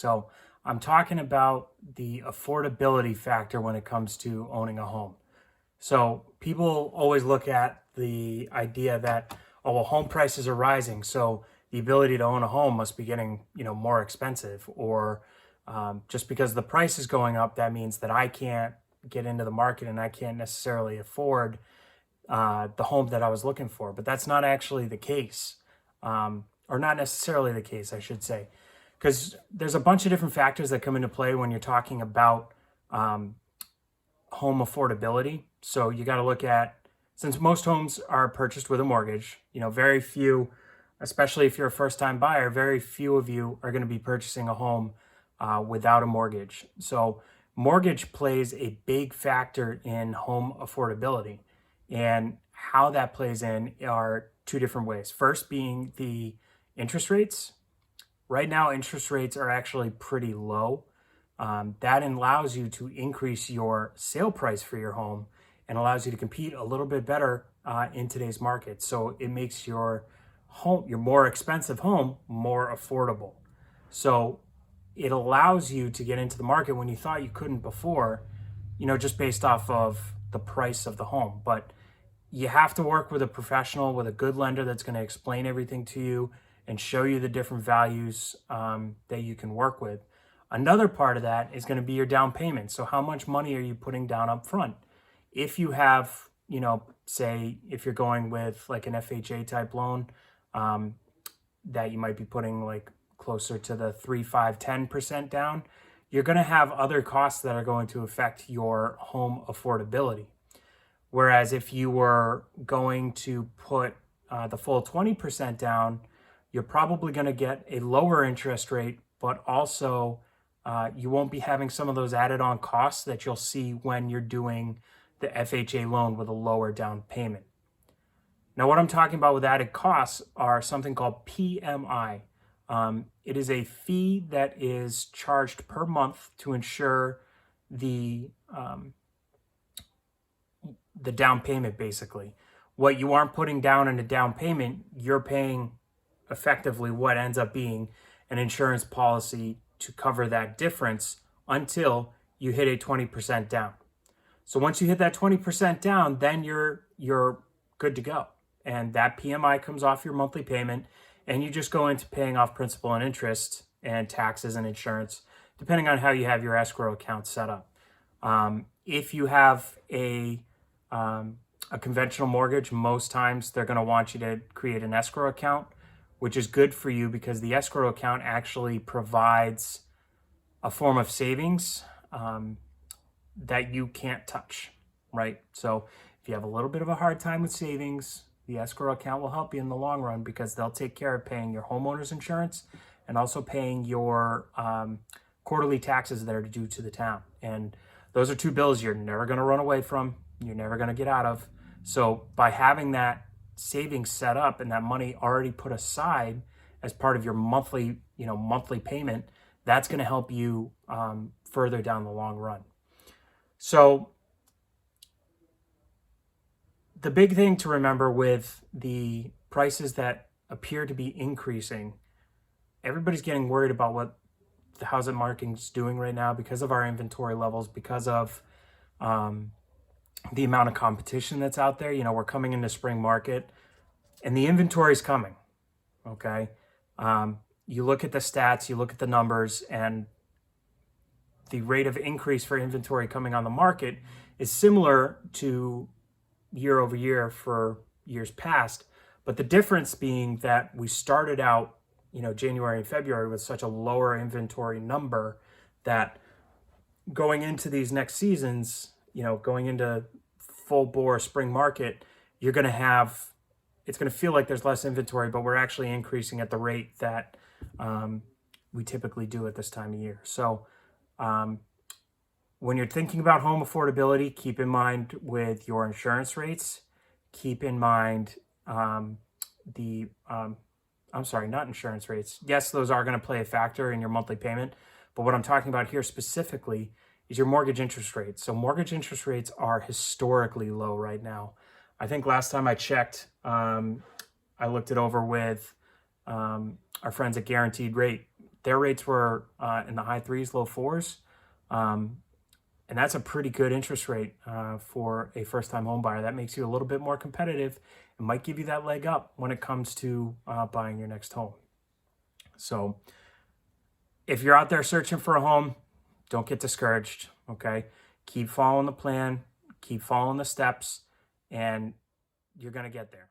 So I'm talking about the affordability factor when it comes to owning a home. So people always look at the idea that, oh, well, home prices are rising, so the ability to own a home must be getting, more expensive, or just because the price is going up, that means that I can't get into the market and I can't necessarily afford the home that I was looking for. But that's not actually the case, or not necessarily the case, I should say, because there's a bunch of different factors that come into play when you're talking about home affordability. So you got to look at, since most homes are purchased with a mortgage, very few, especially if you're a first time buyer, very few of you are going to be purchasing a home without a mortgage. So mortgage plays a big factor in home affordability. And how that plays in are two different ways. First being the interest rates. Right now, interest rates are actually pretty low. That allows you to increase your sale price for your home and allows you to compete a little bit better in today's market. So it makes your home, your more expensive home, more affordable. So it allows you to get into the market when you thought you couldn't before, just based off of the price of the home. But you have to work with a professional, with a good lender that's going to explain everything to you and show you the different values that you can work with. Another part of that is going to be your down payment. So how much money are you putting down up front? If you have, say if you're going with like an FHA type loan, that you might be putting like closer to the 3, 5, 10% down, you're going to have other costs that are going to affect your home affordability. Whereas if you were going to put the full 20% down, you're probably going to get a lower interest rate, but also you won't be having some of those added on costs that you'll see when you're doing the FHA loan with a lower down payment. Now, what I'm talking about with added costs are something called PMI. It is a fee that is charged per month to ensure the down payment, basically. What you aren't putting down in a down payment, you're paying effectively what ends up being an insurance policy to cover that difference until you hit a 20% down. So once you hit that 20% down, then you're good to go. And that PMI comes off your monthly payment, and you just go into paying off principal and interest and taxes and insurance, depending on how you have your escrow account set up. If you have a conventional mortgage, most times they're going to want you to create an escrow account, which is good for you because the escrow account actually provides a form of savings that you can't touch, right? So if you have a little bit of a hard time with savings, the escrow account will help you in the long run because they'll take care of paying your homeowner's insurance and also paying your quarterly taxes that are due to the town. And those are two bills you're never going to run away from. You're never going to get out of. So by having that savings set up and that money already put aside as part of your monthly payment, that's going to help you further down the long run. So the big thing to remember with the prices that appear to be increasing, everybody's getting worried about what the housing market's doing right now because of our inventory levels, because of the amount of competition that's out there. We're coming into spring market and the inventory is coming. Okay. You look at the stats, you look at the numbers, and the rate of increase for inventory coming on the market is similar to year over year for years past. But the difference being that we started out, January and February with such a lower inventory number that going into these next seasons, going into full bore spring market, you're going to have, it's going to feel like there's less inventory, but we're actually increasing at the rate that we typically do at this time of year. So when you're thinking about home affordability, keep in mind with your insurance rates, keep in mind not insurance rates. Yes, those are going to play a factor in your monthly payment, but what I'm talking about here specifically is your mortgage interest rates. So mortgage interest rates are historically low right now. I think last time I checked, I looked it over with our friends at Guaranteed Rate. Their rates were in the high threes, low fours. And that's a pretty good interest rate for a first-time home buyer. That makes you a little bit more competitive and might give you that leg up when it comes to buying your next home. So if you're out there searching for a home, don't get discouraged, okay? Keep following the plan, keep following the steps, and you're going to get there.